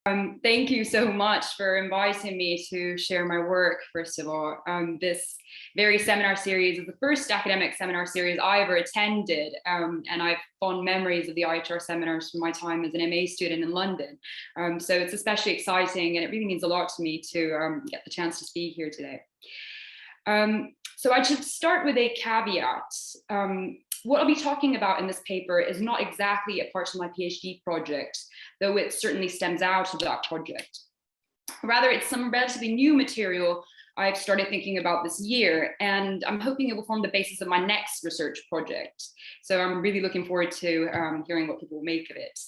Thank you so much for inviting me to share my work, first of all. This very seminar series is the first academic seminar series I ever attended, and I have fond memories of the IHR seminars from my time as an MA student in London. So it's especially exciting, and it really means a lot to me to get the chance to speak here today. So I should start with a caveat. What I'll be talking about in this paper is not exactly a part of my PhD project, though it certainly stems out of that project. Rather, it's some relatively new material I've started thinking about this year, and I'm hoping it will form the basis of my next research project. So I'm really looking forward to hearing what people make of it.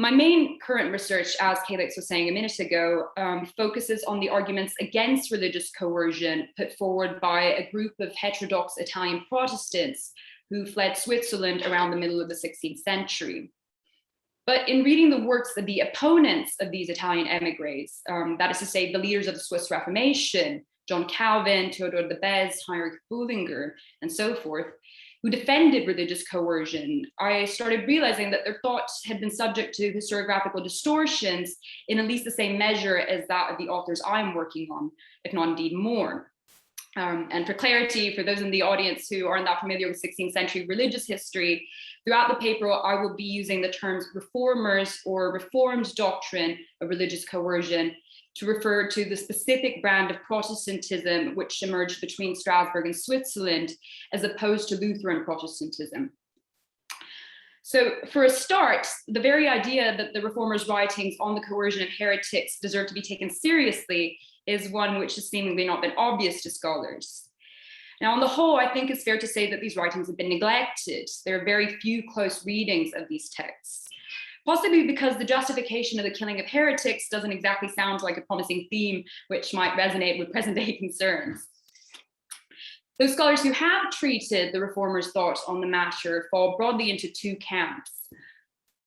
My main current research, as Calix was saying a minute ago, focuses on the arguments against religious coercion put forward by a group of heterodox Italian Protestants who fled Switzerland around the middle of the 16th century. But in reading the works of the opponents of these Italian emigres, that is to say, the leaders of the Swiss Reformation, John Calvin, Theodore de Bèze, Heinrich Bullinger, and so forth, who defended religious coercion, I started realizing that their thoughts had been subject to historiographical distortions in at least the same measure as that of the authors I'm working on, if not indeed more. And for clarity, for those in the audience who aren't that familiar with 16th century religious history, throughout the paper, I will be using the terms reformers or reformed doctrine of religious coercion to refer to the specific brand of Protestantism which emerged between Strasbourg and Switzerland, as opposed to Lutheran Protestantism. So for a start, the very idea that the reformers' writings on the coercion of heretics deserve to be taken seriously is one which has seemingly not been obvious to scholars. Now, on the whole, I think it's fair to say that these writings have been neglected. There are very few close readings of these texts, possibly because the justification of the killing of heretics doesn't exactly sound like a promising theme which might resonate with present-day concerns. Those scholars who have treated the reformers' thought on the matter fall broadly into two camps.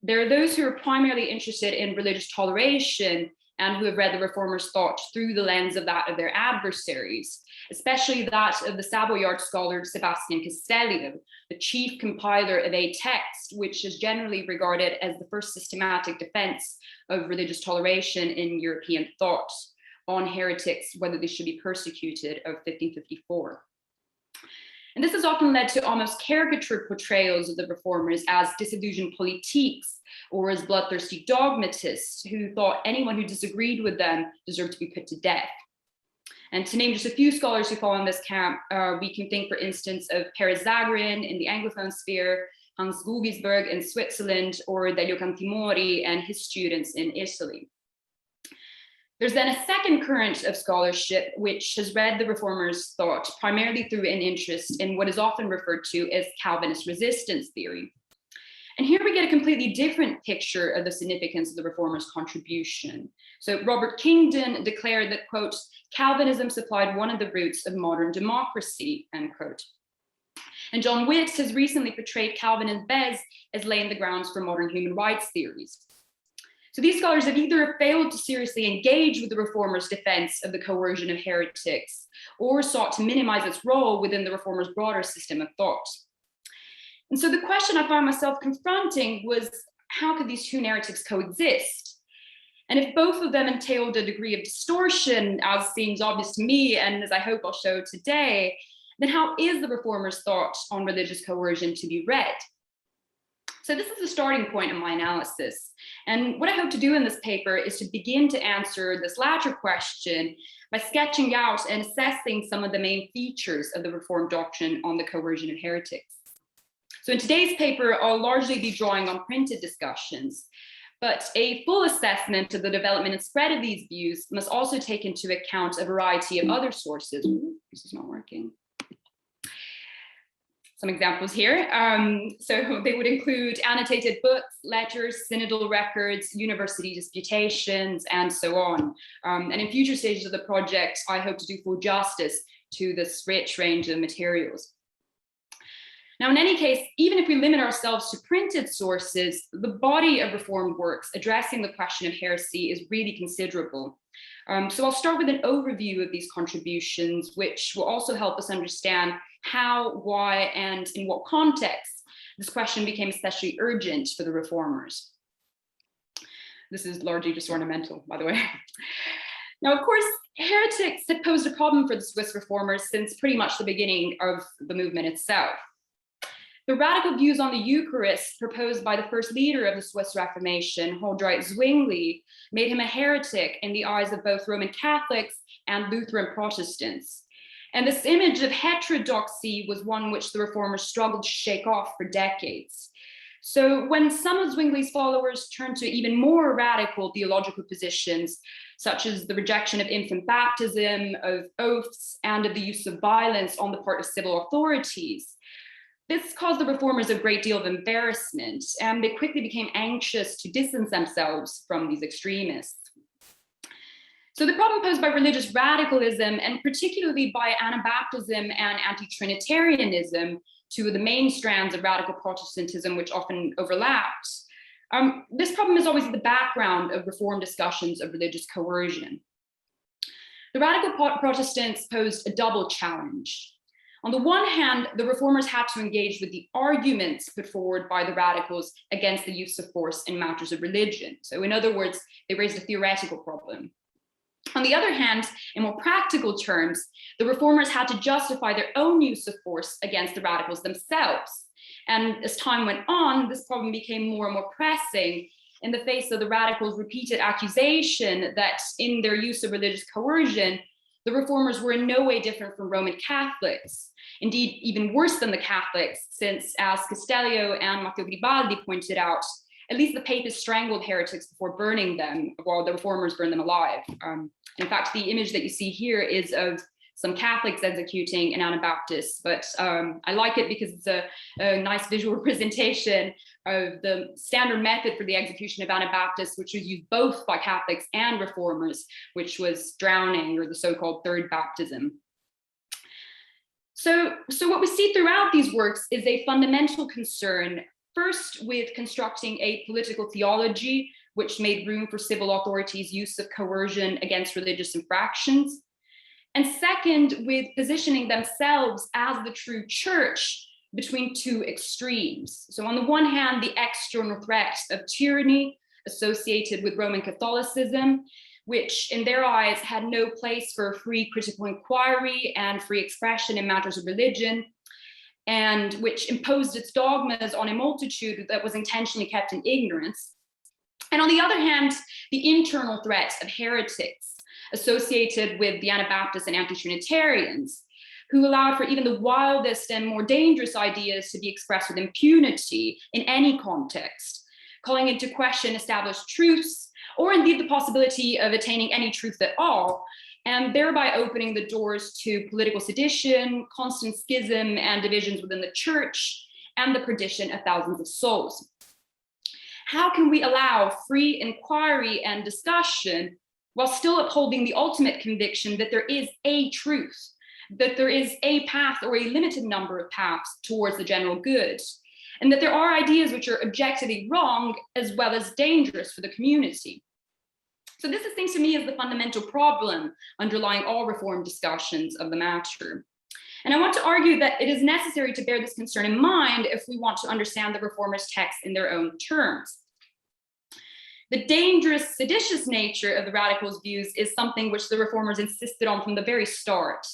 There are those who are primarily interested in religious toleration and who have read the reformers' thought through the lens of that of their adversaries, especially that of the Savoyard scholar Sebastian Castellio, the chief compiler of a text which is generally regarded as the first systematic defense of religious toleration in European thought on heretics, whether they should be persecuted, of 1554. And this has often led to almost caricature portrayals of the reformers as disillusioned politiques or as bloodthirsty dogmatists who thought anyone who disagreed with them deserved to be put to death. And to name just a few scholars who fall in this camp, we can think, for instance, of Perez Zagrin in the Anglophone sphere, Hans Gugisberg in Switzerland, or Delio Cantimori and his students in Italy. There's then a second current of scholarship which has read the reformers' thought primarily through an interest in what is often referred to as Calvinist resistance theory. And here we get a completely different picture of the significance of the reformers' contribution. So Robert Kingdon declared that, quote, Calvinism supplied one of the roots of modern democracy, end quote. And John Witt has recently portrayed Calvin and Bèze as laying the grounds for modern human rights theories. So these scholars have either failed to seriously engage with the reformers' defense of the coercion of heretics or sought to minimize its role within the reformers' broader system of thought. And so the question I found myself confronting was, how could these two narratives coexist? And if both of them entailed a degree of distortion, as seems obvious to me, and as I hope I'll show today, then how is the reformers' thought on religious coercion to be read? So this is the starting point of my analysis. And what I hope to do in this paper is to begin to answer this latter question by sketching out and assessing some of the main features of the Reformed doctrine on the coercion of heretics. So in today's paper, I'll largely be drawing on printed discussions, but a full assessment of the development and spread of these views must also take into account a variety of other sources. Ooh, this is not working. Some examples here. So they would include annotated books, letters, synodal records, university disputations, and so on. And in future stages of the project, I hope to do full justice to this rich range of materials. Now, in any case, even if we limit ourselves to printed sources, the body of reformed works addressing the question of heresy is really considerable. So I'll start with an overview of these contributions, which will also help us understand how, why, and in what context this question became especially urgent for the reformers. This is largely just ornamental, by the way. Now, of course, heretics had posed a problem for the Swiss reformers since pretty much the beginning of the movement itself. The radical views on the Eucharist proposed by the first leader of the Swiss Reformation, Odile Zwingli, made him a heretic in the eyes of both Roman Catholics and Lutheran Protestants. And this image of heterodoxy was one which the reformers struggled to shake off for decades. So when some of Zwingli's followers turned to even more radical theological positions, such as the rejection of infant baptism, of oaths, and of the use of violence on the part of civil authorities, this caused the reformers a great deal of embarrassment, and they quickly became anxious to distance themselves from these extremists. So the problem posed by religious radicalism, and particularly by Anabaptism and anti-Trinitarianism, two of the main strands of radical Protestantism, which often overlapped, this problem is always at the background of reform discussions of religious coercion. The radical Protestants posed a double challenge. On the one hand, the reformers had to engage with the arguments put forward by the radicals against the use of force in matters of religion. So in other words, they raised a theoretical problem. On the other hand, in more practical terms, the reformers had to justify their own use of force against the radicals themselves. And as time went on, this problem became more and more pressing in the face of the radicals' repeated accusation that in their use of religious coercion, the reformers were in no way different from Roman Catholics. Indeed, even worse than the Catholics, since as Castellio and Matteo Gribaldi pointed out, at least the papists strangled heretics before burning them, while the reformers burned them alive. In fact, the image that you see here is of some Catholics executing an Anabaptist, but I like it because it's a nice visual representation of the standard method for the execution of Anabaptists, which was used both by Catholics and reformers, which was drowning, or the so-called third baptism. So what we see throughout these works is a fundamental concern, first with constructing a political theology, which made room for civil authorities' use of coercion against religious infractions. And second, with positioning themselves as the true church between two extremes. So on the one hand, the external threat of tyranny associated with Roman Catholicism, which in their eyes had no place for free critical inquiry and free expression in matters of religion, and which imposed its dogmas on a multitude that was intentionally kept in ignorance. And on the other hand, the internal threat of heretics associated with the Anabaptists and anti-Trinitarians, who allowed for even the wildest and more dangerous ideas to be expressed with impunity in any context, calling into question established truths, or indeed the possibility of attaining any truth at all, and thereby opening the doors to political sedition, constant schism and divisions within the church, and the perdition of thousands of souls. How can we allow free inquiry and discussion while still upholding the ultimate conviction that there is a truth, that there is a path or a limited number of paths towards the general good, and that there are ideas which are objectively wrong as well as dangerous for the community? So this, it seems to me, is the fundamental problem underlying all reform discussions of the matter. And I want to argue that it is necessary to bear this concern in mind if we want to understand the reformers' texts in their own terms. The dangerous, seditious nature of the radicals' views is something which the reformers insisted on from the very start.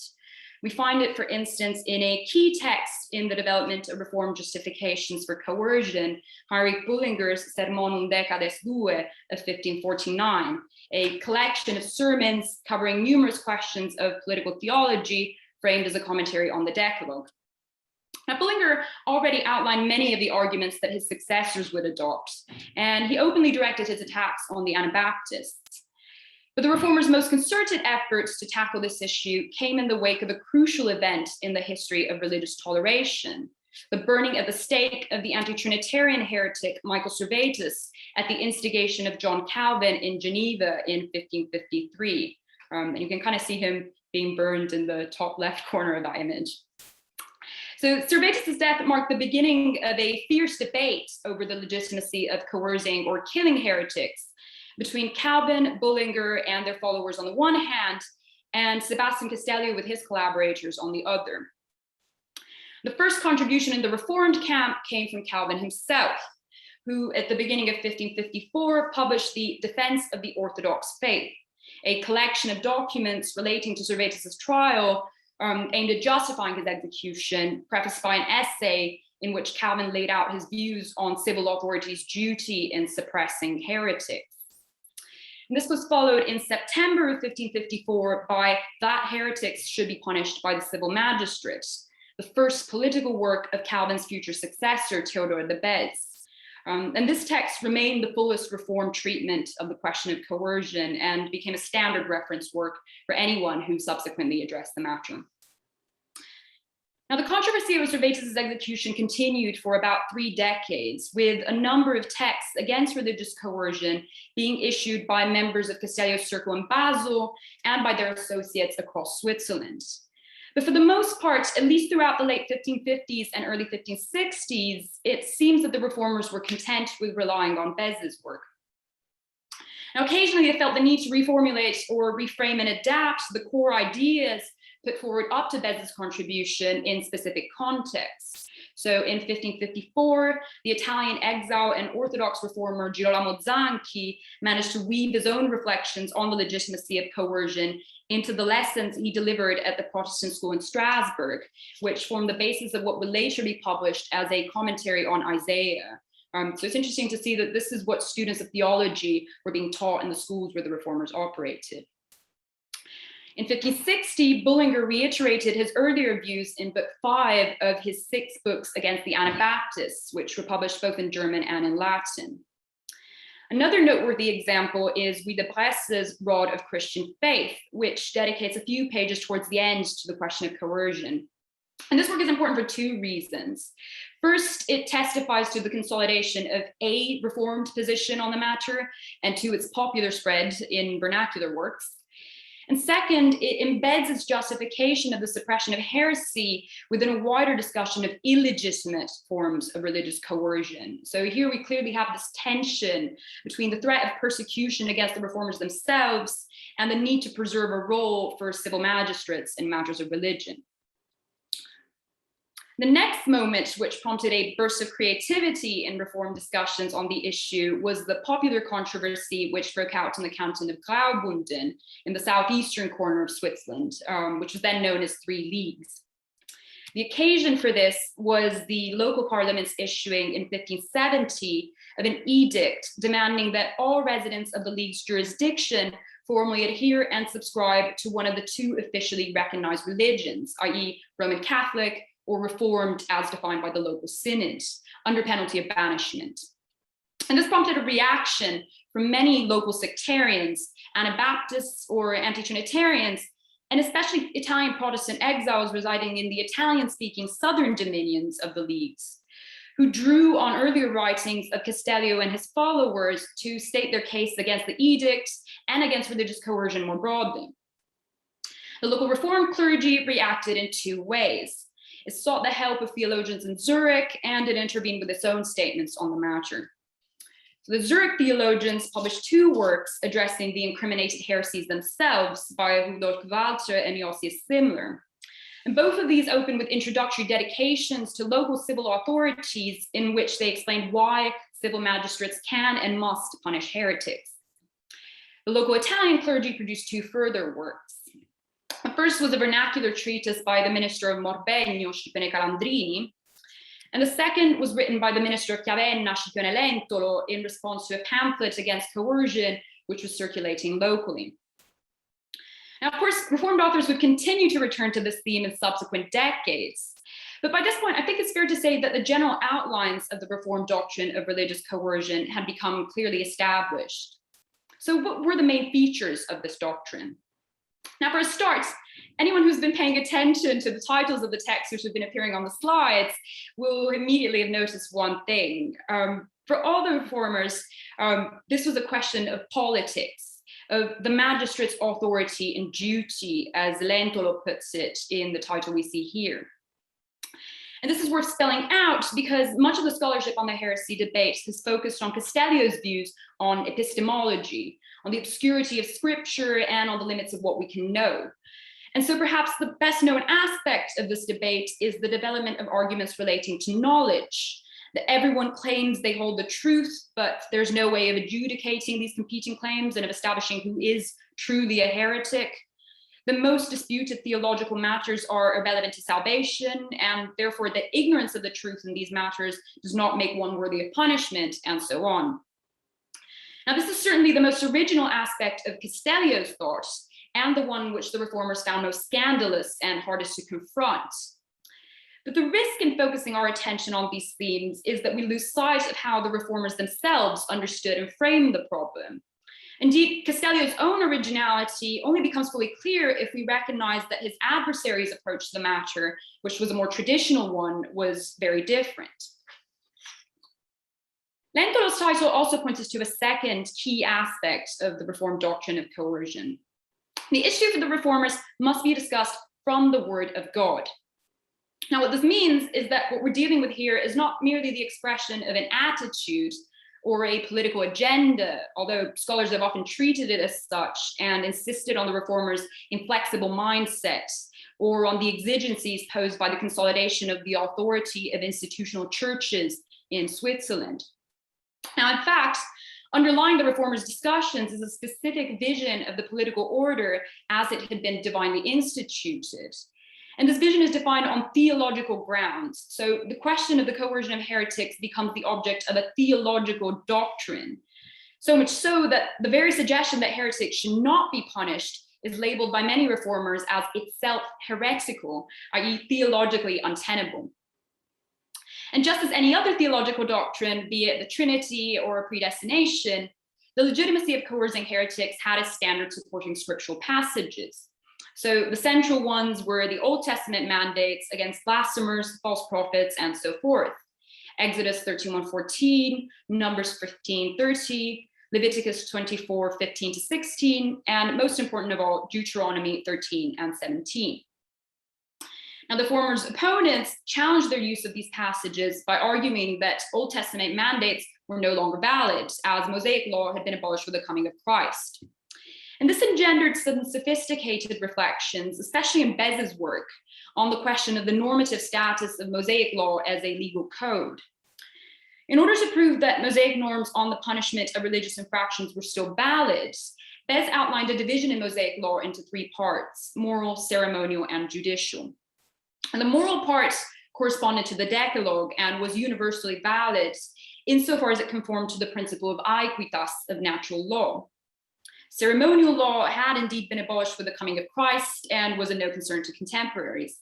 We find it, for instance, in a key text in the development of reform justifications for coercion, Heinrich Bullinger's Sermonum Decades Due of 1549, a collection of sermons covering numerous questions of political theology, framed as a commentary on the Decalogue. Now, Bullinger already outlined many of the arguments that his successors would adopt, and he openly directed his attacks on the Anabaptists. But the reformers' most concerted efforts to tackle this issue came in the wake of a crucial event in the history of religious toleration, the burning at the stake of the anti-Trinitarian heretic Michael Servetus at the instigation of John Calvin in Geneva in 1553. And you can kind of see him being burned in the top left corner of that image. So Servetus' death marked the beginning of a fierce debate over the legitimacy of coercing or killing heretics between Calvin, Bullinger, and their followers on the one hand, and Sebastian Castellio with his collaborators on the other. The first contribution in the Reformed camp came from Calvin himself, who at the beginning of 1554 published the Defense of the Orthodox Faith, a collection of documents relating to Servetus's trial aimed at justifying his execution, prefaced by an essay in which Calvin laid out his views on civil authorities' duty in suppressing heretics. And this was followed in September of 1554 by That Heretics Should Be Punished by the Civil Magistrate, the first political work of Calvin's future successor, Theodore de Bèze. And this text remained the fullest Reformed treatment of the question of coercion and became a standard reference work for anyone who subsequently addressed the matter. Now, the controversy over Servetus's execution continued for about 3 decades, with a number of texts against religious coercion being issued by members of Castellio's circle in Basel and by their associates across Switzerland. But for the most part, at least throughout the late 1550s and early 1560s, it seems that the reformers were content with relying on Bèze's work. Now, occasionally they felt the need to reformulate or reframe and adapt the core ideas put forward up to Bèze's contribution in specific contexts. So in 1554, the Italian exile and Orthodox reformer Girolamo Zanchi managed to weave his own reflections on the legitimacy of coercion into the lessons he delivered at the Protestant school in Strasbourg, which formed the basis of what would later be published as a commentary on Isaiah. So it's interesting to see that this is what students of theology were being taught in the schools where the reformers operated. In 1560, Bullinger reiterated his earlier views in book 5 of his 6 books against the Anabaptists, which were published both in German and in Latin. Another noteworthy example is Guy de Bresse's Rod of Christian Faith, which dedicates a few pages towards the end to the question of coercion. And this work is important for 2 reasons. First, it testifies to the consolidation of a Reformed position on the matter and to its popular spread in vernacular works. And second, it embeds its justification of the suppression of heresy within a wider discussion of illegitimate forms of religious coercion. So here we clearly have this tension between the threat of persecution against the reformers themselves and the need to preserve a role for civil magistrates in matters of religion. The next moment which prompted a burst of creativity in Reform discussions on the issue was the popular controversy which broke out in the canton of Graubünden in the southeastern corner of Switzerland, which was then known as 3 leagues. The occasion for this was the local parliaments issuing in 1570 of an edict demanding that all residents of the league's jurisdiction formally adhere and subscribe to one of the 2 officially recognized religions, i.e. Roman Catholic or Reformed as defined by the local synod, under penalty of banishment. And this prompted a reaction from many local sectarians, Anabaptists or anti-Trinitarians, and especially Italian Protestant exiles residing in the Italian-speaking southern dominions of the leagues, who drew on earlier writings of Castellio and his followers to state their case against the edict and against religious coercion more broadly. The local Reformed clergy reacted in 2 ways. It sought the help of theologians in Zurich, and it intervened with its own statements on the matter. So the Zurich Theologians published 2 works addressing the incriminated heresies themselves by Rudolf Walter and Josias Simler. And both of these open with introductory dedications to local civil authorities in which they explained why civil magistrates can and must punish heretics. The local Italian clergy produced 2 further works. The first was a vernacular treatise by the minister of Morbegno, Scipione Calandrini, and the second was written by the minister of Chiavenna, Scipione Lentolo, in response to a pamphlet against coercion, which was circulating locally. Now, of course, Reformed authors would continue to return to this theme in subsequent decades. But by this point, I think it's fair to say that the general outlines of the Reformed doctrine of religious coercion had become clearly established. So what were the main features of this doctrine? Now, for a start, anyone who's been paying attention to the titles of the texts which have been appearing on the slides will immediately have noticed one thing. For all the reformers, this was a question of politics, of the magistrate's authority and duty, as Lentolo puts it in the title we see here. And this is worth spelling out because much of the scholarship on the heresy debate has focused on Castellio's views on epistemology, on the obscurity of scripture, and on the limits of what we can know. And so perhaps the best known aspect of this debate is the development of arguments relating to knowledge, that everyone claims they hold the truth, but there's no way of adjudicating these competing claims and of establishing who is truly a heretic. The most disputed theological matters are irrelevant to salvation, and therefore the ignorance of the truth in these matters does not make one worthy of punishment, and so on. Now, this is certainly the most original aspect of Castellio's thought, and the one which the reformers found most scandalous and hardest to confront. But the risk in focusing our attention on these themes is that we lose sight of how the reformers themselves understood and framed the problem. Indeed, Castellio's own originality only becomes fully clear if we recognize that his adversary's approach to the matter, which was a more traditional one, was very different. Lentolo's title also points us to a second key aspect of the Reformed doctrine of coercion. The issue for the reformers must be discussed from the word of God. Now, what this means is that what we're dealing with here is not merely the expression of an attitude or a political agenda, although scholars have often treated it as such and insisted on the reformers' inflexible mindset or on the exigencies posed by the consolidation of the authority of institutional churches in Switzerland. Now, in fact, underlying the reformers' discussions is a specific vision of the political order as it had been divinely instituted. And this vision is defined on theological grounds. So the question of the coercion of heretics becomes the object of a theological doctrine. So much so that the very suggestion that heretics should not be punished is labeled by many reformers as itself heretical, i.e. theologically untenable. And just as any other theological doctrine, be it the Trinity or predestination, the legitimacy of coercing heretics had a standard supporting scriptural passages. So the central ones were the Old Testament mandates against blasphemers, false prophets, and so forth. Exodus 13:1-14, Numbers 15:30, Leviticus 24:15-16, and most important of all, Deuteronomy 13 and 17. Now, the reformers' opponents challenged their use of these passages by arguing that Old Testament mandates were no longer valid, as Mosaic law had been abolished with the coming of Christ. And this engendered some sophisticated reflections, especially in Bez's work, on the question of the normative status of Mosaic law as a legal code. In order to prove that Mosaic norms on the punishment of religious infractions were still valid, Bez outlined a division in Mosaic law into three parts: moral, ceremonial, and judicial. And the moral part corresponded to the Decalogue and was universally valid insofar as it conformed to the principle of aequitas, of natural law. Ceremonial law had indeed been abolished with the coming of Christ and was of no concern to contemporaries.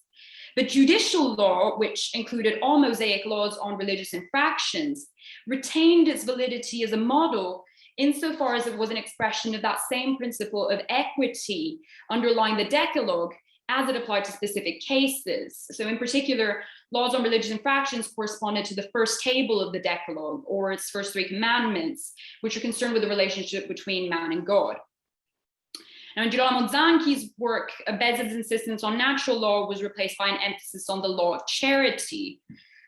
But judicial law, which included all Mosaic laws on religious infractions, retained its validity as a model insofar as it was an expression of that same principle of equity underlying the Decalogue as it applied to specific cases. So in particular, laws on religious infractions corresponded to the first table of the Decalogue, or its first three commandments, which are concerned with the relationship between man and God. Now, in Girolamo Zanchi's work, Bez's insistence on natural law was replaced by an emphasis on the law of charity,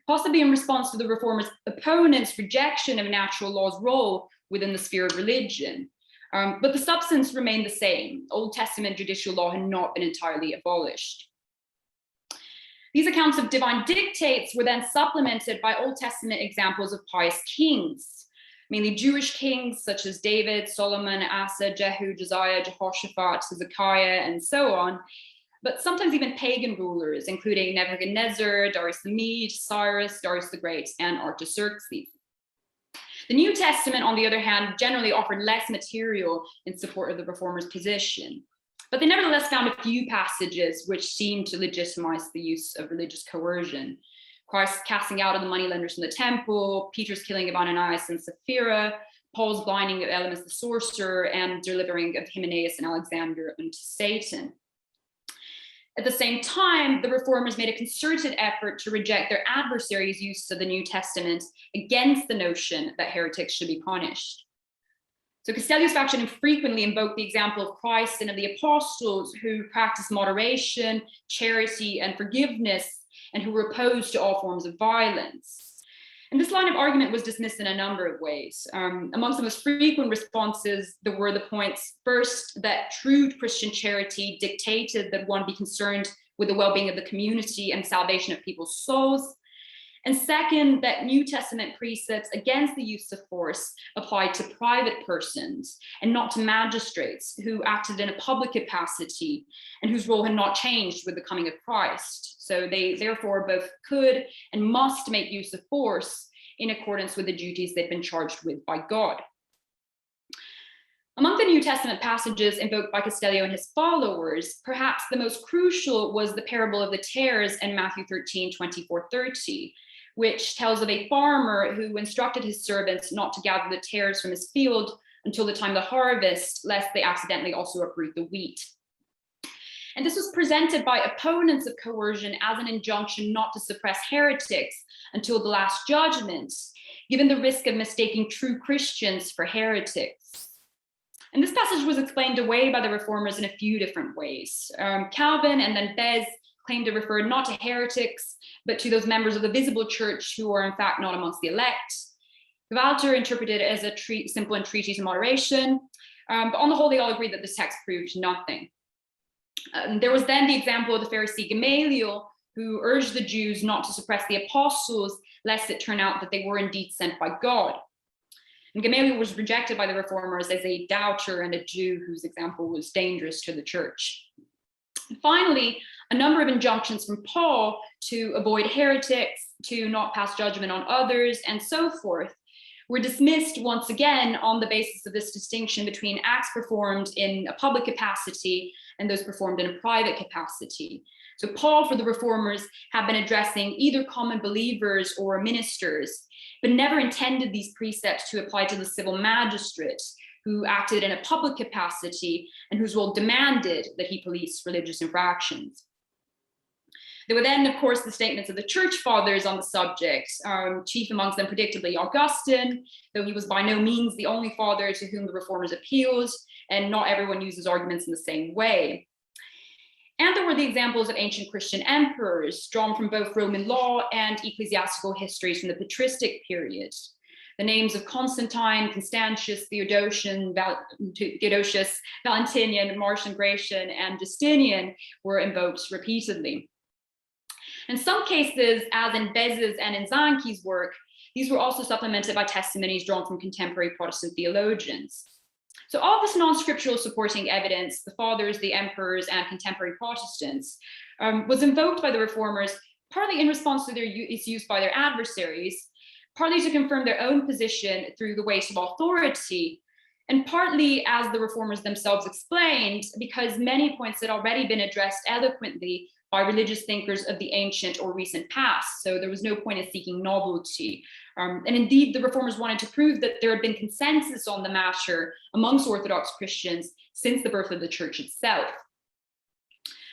possibly in response to the reformers' opponents' rejection of natural law's role within the sphere of religion. But the substance remained the same. Old Testament judicial law had not been entirely abolished. These accounts of divine dictates were then supplemented by Old Testament examples of pious kings, mainly Jewish kings such as David, Solomon, Asa, Jehu, Josiah, Jehoshaphat, Hezekiah, and so on, but sometimes even pagan rulers, including Nebuchadnezzar, Darius the Mede, Cyrus, Darius the Great, and Artaxerxes. The New Testament, on the other hand, generally offered less material in support of the reformers' position, but they nevertheless found a few passages which seemed to legitimize the use of religious coercion. Christ's casting out of the moneylenders from the temple, Peter's killing of Ananias and Sapphira, Paul's blinding of Elymas the sorcerer, and delivering of Hymenaeus and Alexander unto Satan. At the same time, the reformers made a concerted effort to reject their adversaries' use of the New Testament against the notion that heretics should be punished. So Castellio's faction frequently invoked the example of Christ and of the apostles, who practiced moderation, charity, and forgiveness, and who were opposed to all forms of violence. And this line of argument was dismissed in a number of ways. Amongst the most frequent responses, there were the points, first, that true Christian charity dictated that one be concerned with the well-being of the community and salvation of people's souls. And second, that New Testament precepts against the use of force applied to private persons and not to magistrates who acted in a public capacity and whose role had not changed with the coming of Christ. So they therefore both could and must make use of force in accordance with the duties they've been charged with by God. Among the New Testament passages invoked by Castellio and his followers, perhaps the most crucial was the parable of the tares in Matthew 13, 24-30, which tells of a farmer who instructed his servants not to gather the tares from his field until the time of the harvest, lest they accidentally also uproot the wheat. And this was presented by opponents of coercion as an injunction not to suppress heretics until the Last Judgment, given the risk of mistaking true Christians for heretics. And this passage was explained away by the reformers in a few different ways. Calvin and then Beze claimed to refer not to heretics, but to those members of the visible church who are in fact not amongst the elect. Walter interpreted it as a simple entreaty to moderation, but on the whole, they all agreed that this text proved nothing. There was then the example of the Pharisee Gamaliel, who urged the Jews not to suppress the apostles, lest it turn out that they were indeed sent by God. And Gamaliel was rejected by the reformers as a doubter and a Jew whose example was dangerous to the church. And finally, a number of injunctions from Paul to avoid heretics, to not pass judgment on others, and so forth, were dismissed once again on the basis of this distinction between acts performed in a public capacity and those performed in a private capacity. So Paul, for the reformers, had been addressing either common believers or ministers, but never intended these precepts to apply to the civil magistrate who acted in a public capacity and whose role demanded that he police religious infractions. There were then, of course, the statements of the church fathers on the subject, chief amongst them predictably Augustine, though he was by no means the only father to whom the reformers appealed, and not everyone uses arguments in the same way. And there were the examples of ancient Christian emperors, drawn from both Roman law and ecclesiastical histories from the patristic period. The names of Constantine, Constantius, Theodosius, Valentinian, Marcian, Gratian, and Justinian were invoked repeatedly. In some cases, as in Beze's and in Zanchi's work, these were also supplemented by testimonies drawn from contemporary Protestant theologians. So all this non-scriptural supporting evidence, the fathers, the emperors, and contemporary Protestants, was invoked by the reformers, partly in response to its use by their adversaries, partly to confirm their own position through the weight of authority, and partly, as the reformers themselves explained, because many points had already been addressed eloquently by religious thinkers of the ancient or recent past. So there was no point in seeking novelty. And indeed, the reformers wanted to prove that there had been consensus on the matter amongst Orthodox Christians since the birth of the church itself.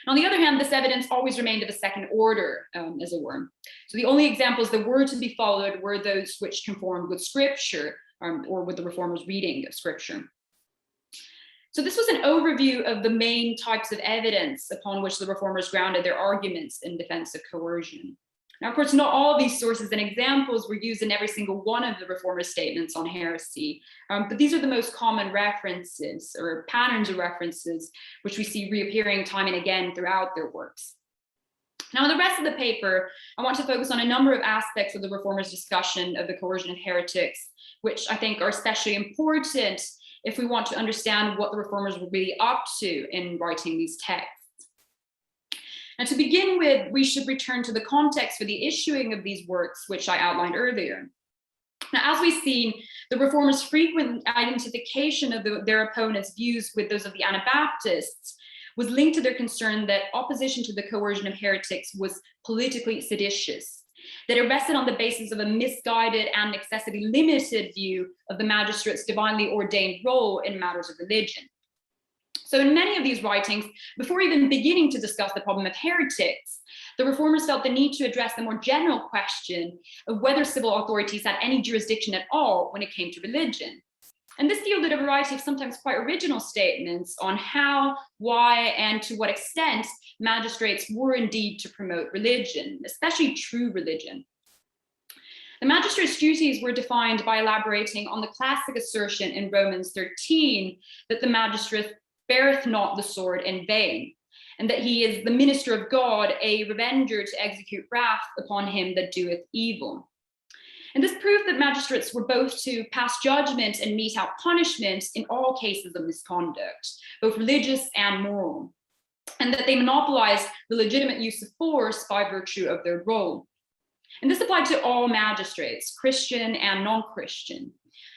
On the other hand, this evidence always remained of a second order, as it were. So the only examples that were to be followed were those which conformed with scripture, or with the reformers' reading of scripture. So this was an overview of the main types of evidence upon which the reformers grounded their arguments in defense of coercion. Now, of course, not all of these sources and examples were used in every single one of the reformers' statements on heresy, but these are the most common references or patterns of references which we see reappearing time and again throughout their works. Now, in the rest of the paper, I want to focus on a number of aspects of the reformers' discussion of the coercion of heretics, which I think are especially important if we want to understand what the reformers were really up to in writing these texts. And to begin with, we should return to the context for the issuing of these works, which I outlined earlier. Now, as we've seen, the reformers' frequent identification of their opponents' views with those of the Anabaptists was linked to their concern that opposition to the coercion of heretics was politically seditious, that it rested on the basis of a misguided and excessively limited view of the magistrate's divinely ordained role in matters of religion. So in many of these writings, before even beginning to discuss the problem of heretics, the reformers felt the need to address the more general question of whether civil authorities had any jurisdiction at all when it came to religion. And this yielded a variety of sometimes quite original statements on how, why, and to what extent magistrates were indeed to promote religion, especially true religion. The magistrate's duties were defined by elaborating on the classic assertion in Romans 13 that the magistrate beareth not the sword in vain, and that he is the minister of God, a revenger to execute wrath upon him that doeth evil. And this proved that magistrates were both to pass judgment and mete out punishment in all cases of misconduct, both religious and moral, and that they monopolized the legitimate use of force by virtue of their role. And this applied to all magistrates, Christian and non-Christian.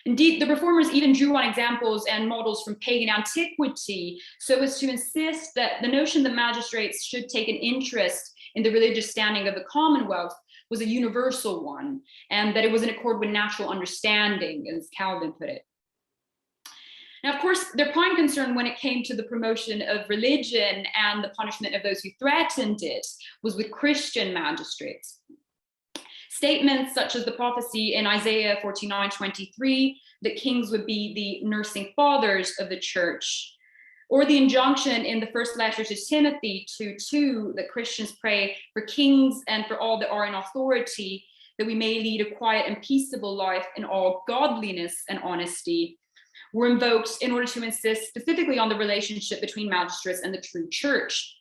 Indeed, the reformers even drew on examples and models from pagan antiquity so as to insist that the notion that magistrates should take an interest in the religious standing of the Commonwealth was a universal one, and that it was in accord with natural understanding, as Calvin put it. Now, of course, their prime concern when it came to the promotion of religion and the punishment of those who threatened it was with Christian magistrates. Statements such as the prophecy in Isaiah 49:23 that kings would be the nursing fathers of the church, or the injunction in the first letter to Timothy 2:2 that Christians pray for kings and for all that are in authority, that we may lead a quiet and peaceable life in all godliness and honesty, were invoked in order to insist specifically on the relationship between magistrates and the true church.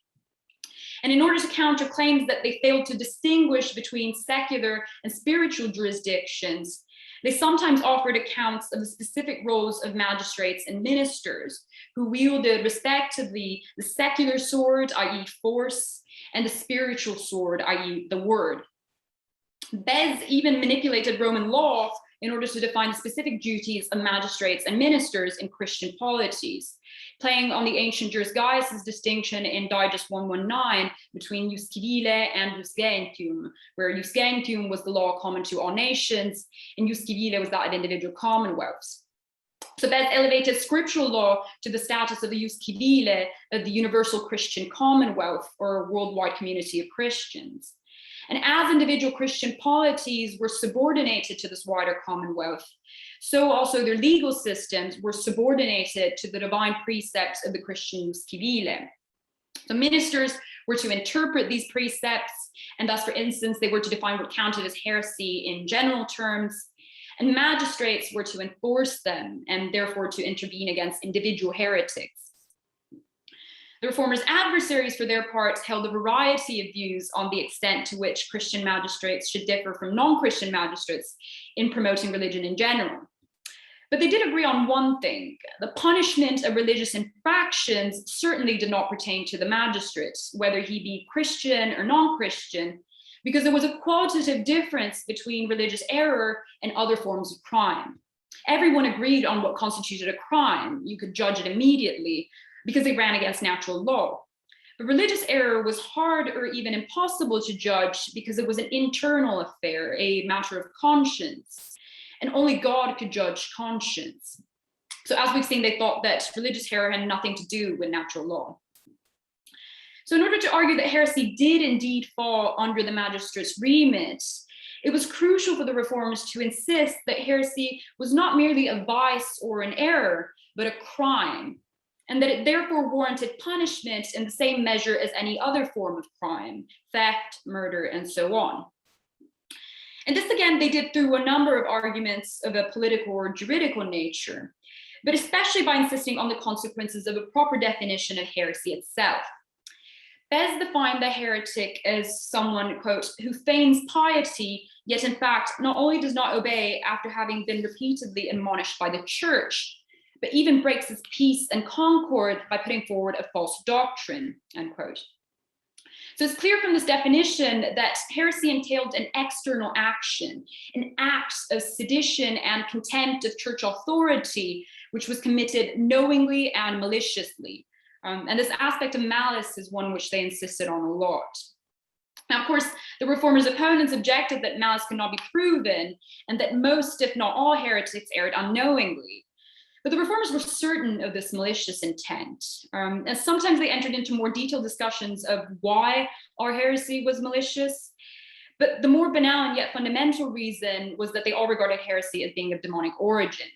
And in order to counter claims that they failed to distinguish between secular and spiritual jurisdictions, they sometimes offered accounts of the specific roles of magistrates and ministers who wielded respectively the secular sword, i.e. force, and the spiritual sword, i.e. the word. Bez even manipulated Roman law in order to define the specific duties of magistrates and ministers in Christian polities, playing on the ancient Juris Gaius' distinction in Digest 119 between jus civile and jus gentium, where jus gentium was the law common to all nations, and jus civile was that of individual commonwealths. So Bez elevated scriptural law to the status of the jus civile, of the universal Christian commonwealth, or worldwide community of Christians. And as individual Christian polities were subordinated to this wider commonwealth, so also their legal systems were subordinated to the divine precepts of the Christian jus civile. So ministers were to interpret these precepts, and thus, for instance, they were to define what counted as heresy in general terms, and magistrates were to enforce them, and therefore to intervene against individual heretics. The reformers' adversaries, for their part, held a variety of views on the extent to which Christian magistrates should differ from non-Christian magistrates in promoting religion in general. But they did agree on one thing: the punishment of religious infractions certainly did not pertain to the magistrate, whether he be Christian or non-Christian, because there was a qualitative difference between religious error and other forms of crime. Everyone agreed on what constituted a crime. You could judge it immediately, because they ran against natural law. But religious error was hard or even impossible to judge because it was an internal affair, a matter of conscience, and only God could judge conscience. So as we've seen, they thought that religious error had nothing to do with natural law. So in order to argue that heresy did indeed fall under the magistrate's remit, it was crucial for the reformers to insist that heresy was not merely a vice or an error, but a crime, and that it therefore warranted punishment in the same measure as any other form of crime, theft, murder, and so on. And this, again, they did through a number of arguments of a political or juridical nature, but especially by insisting on the consequences of a proper definition of heresy itself. Bez defined the heretic as someone, quote, who feigns piety, yet in fact not only does not obey after having been repeatedly admonished by the church, but even breaks his peace and concord by putting forward a false doctrine, unquote. So it's clear from this definition that heresy entailed an external action, an act of sedition and contempt of church authority, which was committed knowingly and maliciously. And this aspect of malice is one which they insisted on a lot. Now, of course, the reformers' opponents objected that malice could not be proven, and that most, if not all, heretics erred unknowingly. But the reformers were certain of this malicious intent, and sometimes they entered into more detailed discussions of why our heresy was malicious. But the more banal and yet fundamental reason was that they all regarded heresy as being of demonic origin.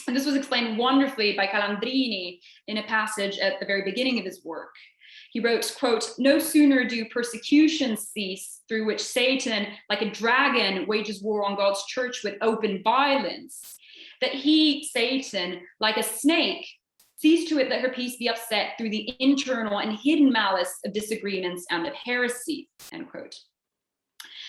And this was explained wonderfully by Calandrini in a passage at the very beginning of his work. He wrote, quote, "No sooner do persecutions cease, through which Satan, like a dragon, wages war on God's church with open violence, that he, Satan, like a snake, sees to it that her peace be upset through the internal and hidden malice of disagreements and of heresy, end quote.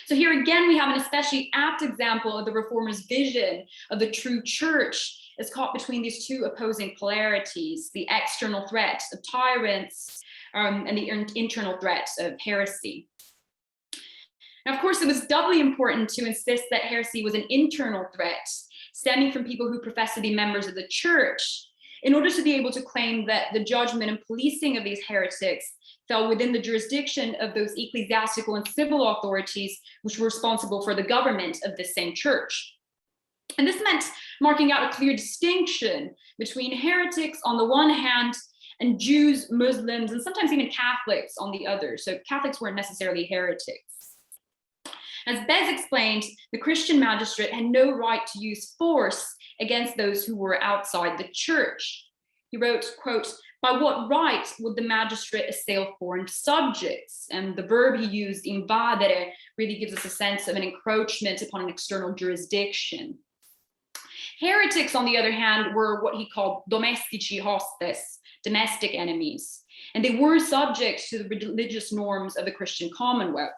So here again, we have an especially apt example of the reformers' vision of the true church as caught between these two opposing polarities, the external threat of tyrants and the internal threat of heresy. Now, of course, it was doubly important to insist that heresy was an internal threat stemming from people who profess to be members of the church, in order to be able to claim that the judgment and policing of these heretics fell within the jurisdiction of those ecclesiastical and civil authorities which were responsible for the government of this same church. And this meant marking out a clear distinction between heretics on the one hand and Jews, Muslims, and sometimes even Catholics on the other. So Catholics weren't necessarily heretics. As Bez explained, the Christian magistrate had no right to use force against those who were outside the church. He wrote, quote, "By what right would the magistrate assail foreign subjects?" And the verb he used, invadere, really gives us a sense of an encroachment upon an external jurisdiction. Heretics, on the other hand, were what he called domestici hostes, domestic enemies, and they were subject to the religious norms of the Christian commonwealth.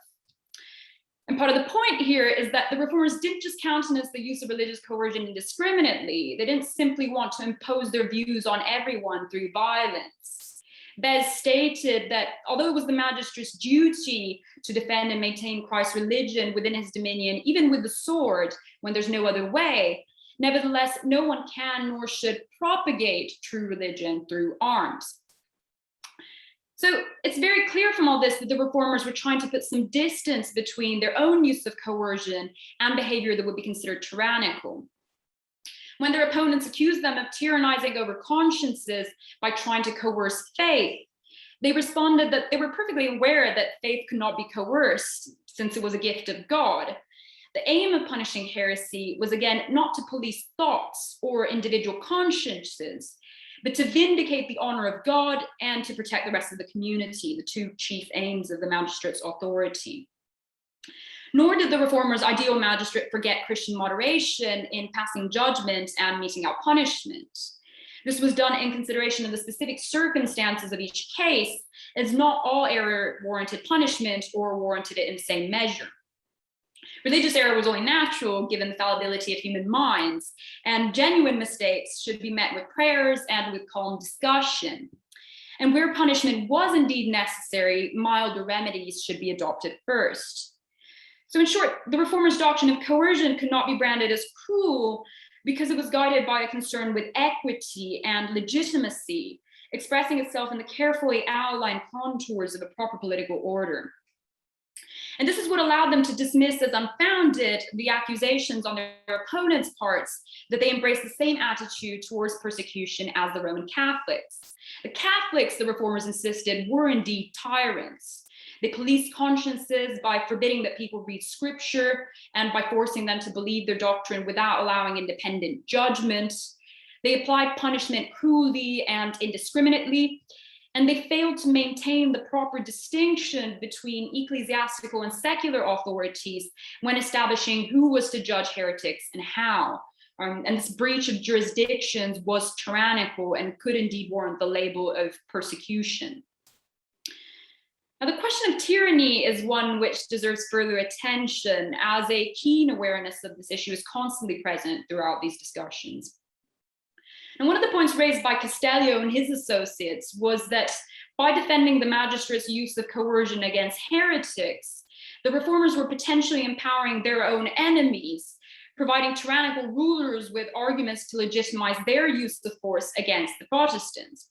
And part of the point here is that the reformers didn't just countenance the use of religious coercion indiscriminately. They didn't simply want to impose their views on everyone through violence. Bez stated that although it was the magistrate's duty to defend and maintain Christ's religion within his dominion, even with the sword, when there's no other way, nevertheless, no one can nor should propagate true religion through arms. So it's very clear from all this that the reformers were trying to put some distance between their own use of coercion and behavior that would be considered tyrannical. When their opponents accused them of tyrannizing over consciences by trying to coerce faith, they responded that they were perfectly aware that faith could not be coerced since it was a gift of God. The aim of punishing heresy was, again, not to police thoughts or individual consciences, but to vindicate the honor of God and to protect the rest of the community, the two chief aims of the magistrate's authority. Nor did the reformers' ideal magistrate forget Christian moderation in passing judgment and meting out punishment. This was done in consideration of the specific circumstances of each case, as not all error warranted punishment or warranted it in the same measure. Religious error was only natural given the fallibility of human minds, and genuine mistakes should be met with prayers and with calm discussion. And where punishment was indeed necessary, milder remedies should be adopted first. So in short, the reformers' doctrine of coercion could not be branded as cruel because it was guided by a concern with equity and legitimacy, expressing itself in the carefully outlined contours of a proper political order. And this is what allowed them to dismiss as unfounded the accusations on their opponents' parts that they embraced the same attitude towards persecution as the Roman Catholics. The Catholics, the reformers insisted, were indeed tyrants. They policed consciences by forbidding that people read scripture and by forcing them to believe their doctrine without allowing independent judgment. They applied punishment cruelly and indiscriminately, and they failed to maintain the proper distinction between ecclesiastical and secular authorities when establishing who was to judge heretics and how. And this breach of jurisdictions was tyrannical and could indeed warrant the label of persecution. Now, the question of tyranny is one which deserves further attention, as a keen awareness of this issue is constantly present throughout these discussions. And one of the points raised by Castellio and his associates was that by defending the magistrate's use of coercion against heretics, the reformers were potentially empowering their own enemies, providing tyrannical rulers with arguments to legitimize their use of force against the Protestants.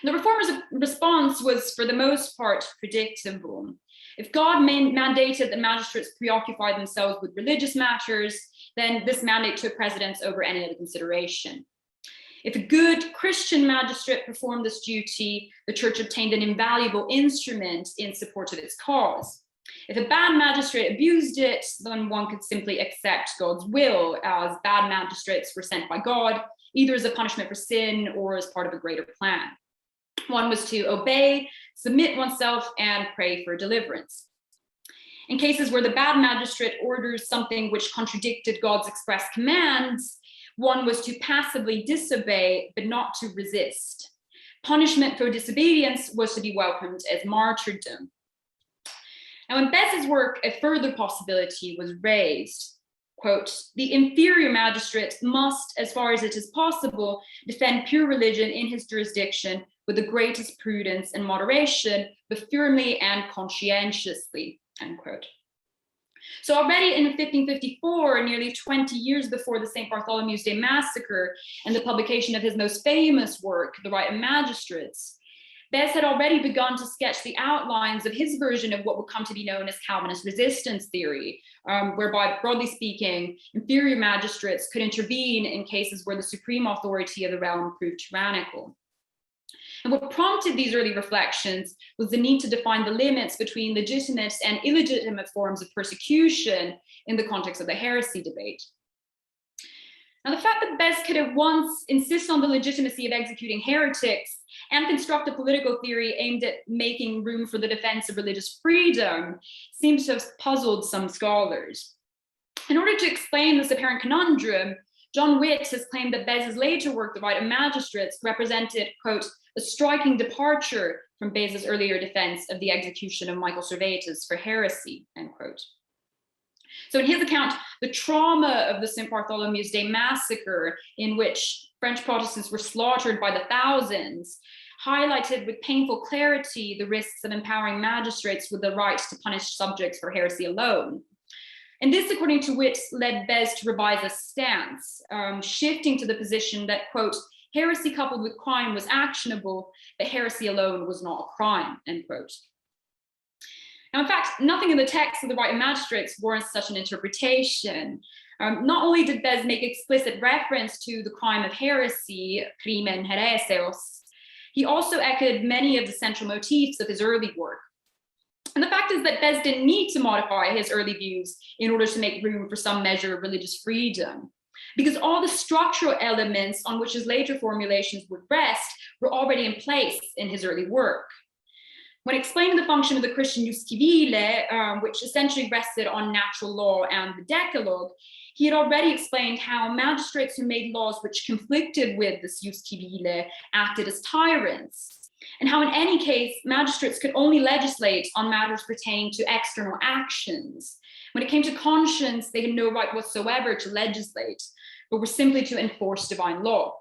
The reformers' response was, for the most part, predictable. If God mandated that magistrates preoccupy themselves with religious matters, then this mandate took precedence over any other consideration. If a good Christian magistrate performed this duty, the church obtained an invaluable instrument in support of its cause. If a bad magistrate abused it, then one could simply accept God's will, as bad magistrates were sent by God, either as a punishment for sin or as part of a greater plan. One was to obey, submit oneself, and pray for deliverance. In cases where the bad magistrate orders something which contradicted God's express commands, One was to passively disobey, but not to resist. Punishment for disobedience was to be welcomed as martyrdom. Now, in Bez's work, a further possibility was raised. Quote, the inferior magistrate must, as far as it is possible, defend pure religion in his jurisdiction with the greatest prudence and moderation, but firmly and conscientiously, end quote. So already in 1554, nearly 20 years before the St. Bartholomew's Day massacre and the publication of his most famous work, The Right of Magistrates, Bez had already begun to sketch the outlines of his version of what would come to be known as Calvinist resistance theory, whereby, broadly speaking, inferior magistrates could intervene in cases where the supreme authority of the realm proved tyrannical. And what prompted these early reflections was the need to define the limits between legitimate and illegitimate forms of persecution in the context of the heresy debate. Now, the fact that Bez could at once insist on the legitimacy of executing heretics and construct a political theory aimed at making room for the defense of religious freedom seems to have puzzled some scholars. In order to explain this apparent conundrum, John Witt has claimed that Bez's later work, The Right of Magistrates, represented, quote, a striking departure from Bez's earlier defense of the execution of Michael Servetus for heresy, end quote. So in his account, the trauma of the St. Bartholomew's Day massacre, in which French Protestants were slaughtered by the thousands, highlighted with painful clarity the risks of empowering magistrates with the right to punish subjects for heresy alone. And this, according to Witt, led Bez to revise a stance, shifting to the position that, quote, heresy coupled with crime was actionable, but heresy alone was not a crime, end quote. Now, in fact, nothing in the text of The Right of Magistrates warrants such an interpretation. Not only did Bez make explicit reference to the crime of heresy, crimen heresios, he also echoed many of the central motifs of his early work. And the fact is that Bez didn't need to modify his early views in order to make room for some measure of religious freedom, because all the structural elements on which his later formulations would rest were already in place in his early work. When explaining the function of the Christian jus civile, which essentially rested on natural law and the Decalogue, he had already explained how magistrates who made laws which conflicted with this jus civile acted as tyrants, and how in any case, magistrates could only legislate on matters pertaining to external actions. When it came to conscience, they had no right whatsoever to legislate, but were simply to enforce divine law.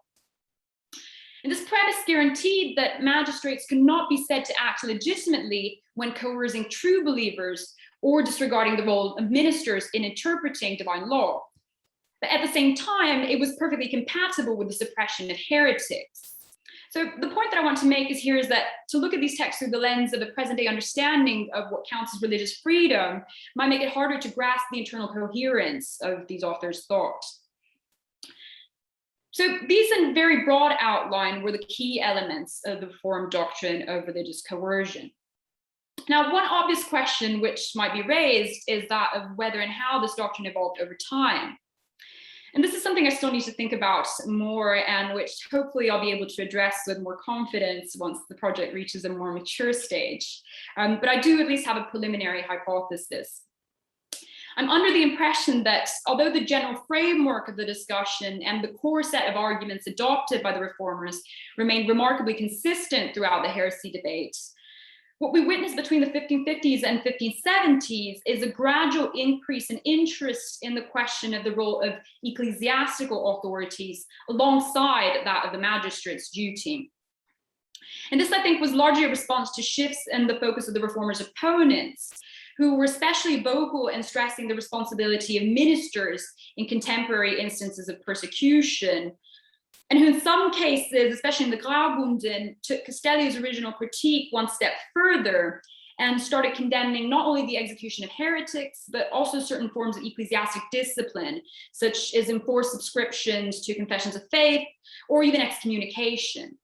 And this premise guaranteed that magistrates could not be said to act legitimately when coercing true believers or disregarding the role of ministers in interpreting divine law. But at the same time, it was perfectly compatible with the suppression of heretics. So the point that I want to make is that to look at these texts through the lens of a present-day understanding of what counts as religious freedom might make it harder to grasp the internal coherence of these authors' thought. So these in very broad outline were the key elements of the Reformed doctrine of religious coercion. Now, one obvious question which might be raised is that of whether and how this doctrine evolved over time. And this is something I still need to think about more, and which hopefully I'll be able to address with more confidence once the project reaches a more mature stage. But I do at least have a preliminary hypothesis. I'm under the impression that although the general framework of the discussion and the core set of arguments adopted by the reformers remained remarkably consistent throughout the heresy debate, what we witnessed between the 1550s and 1570s is a gradual increase in interest in the question of the role of ecclesiastical authorities alongside that of the magistrate's duty. And this, I think, was largely a response to shifts in the focus of the reformers' opponents, who were especially vocal in stressing the responsibility of ministers in contemporary instances of persecution, and who in some cases, especially in the Graubunden, took Castellio's original critique one step further and started condemning not only the execution of heretics, but also certain forms of ecclesiastic discipline, such as enforced subscriptions to confessions of faith, or even excommunication.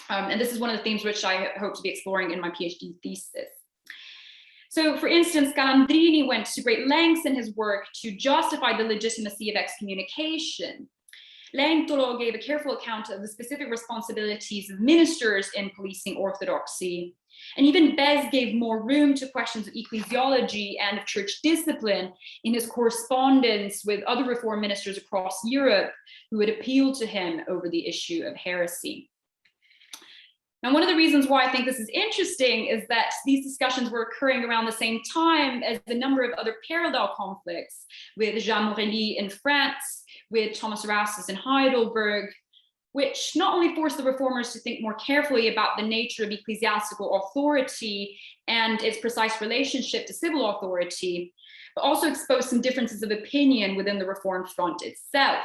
And this is one of the themes which I hope to be exploring in my PhD thesis. So, for instance, Calandrini went to great lengths in his work to justify the legitimacy of excommunication. Lentolo gave a careful account of the specific responsibilities of ministers in policing orthodoxy. And even Bez gave more room to questions of ecclesiology and of church discipline in his correspondence with other Reformed ministers across Europe who had appealed to him over the issue of heresy. Now, one of the reasons why I think this is interesting is that these discussions were occurring around the same time as a number of other parallel conflicts with Jean Morelli in France, with Thomas Erastus in Heidelberg, which not only forced the reformers to think more carefully about the nature of ecclesiastical authority and its precise relationship to civil authority, but also exposed some differences of opinion within the Reformed front itself.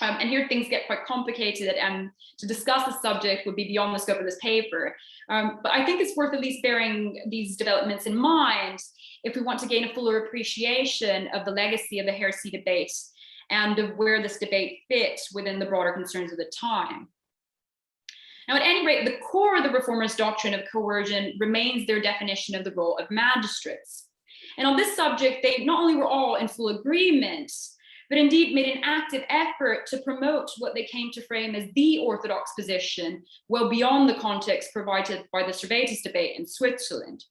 And here things get quite complicated, and to discuss the subject would be beyond the scope of this paper. But I think it's worth at least bearing these developments in mind if we want to gain a fuller appreciation of the legacy of the heresy debate and of where this debate fits within the broader concerns of the time. Now, at any rate, the core of the reformers' doctrine of coercion remains their definition of the role of magistrates. And on this subject, they not only were all in full agreement, but indeed made an active effort to promote what they came to frame as the orthodox position, well beyond the context provided by the Servetus debate in Switzerland.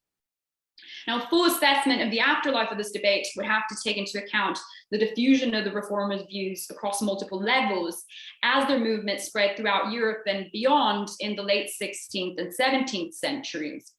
Now, a full assessment of the afterlife of this debate would have to take into account the diffusion of the reformers' views across multiple levels as their movement spread throughout Europe and beyond in the late 16th and 17th centuries.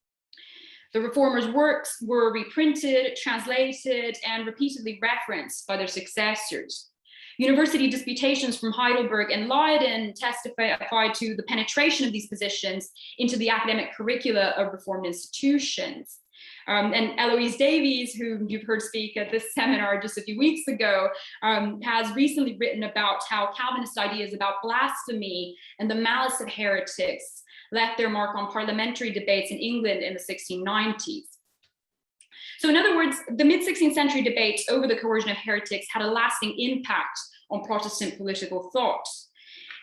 The reformers' works were reprinted, translated, and repeatedly referenced by their successors. University disputations from Heidelberg and Leiden testified to the penetration of these positions into the academic curricula of Reformed institutions. And Eloise Davies, who you've heard speak at this seminar just a few weeks ago, has recently written about how Calvinist ideas about blasphemy and the malice of heretics left their mark on parliamentary debates in England in the 1690s. So in other words, the mid-16th century debate over the coercion of heretics had a lasting impact on Protestant political thought,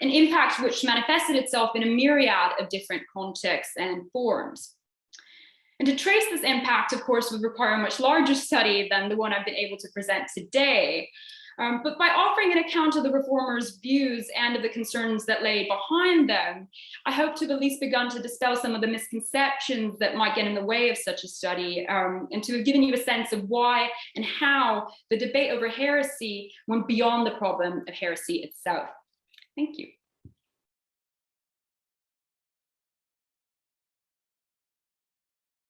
an impact which manifested itself in a myriad of different contexts and forms. And to trace this impact, of course, would require a much larger study than the one I've been able to present today. But by offering an account of the reformers' views and of the concerns that lay behind them, I hope to have at least begun to dispel some of the misconceptions that might get in the way of such a study, and to have given you a sense of why and how the debate over heresy went beyond the problem of heresy itself. Thank you.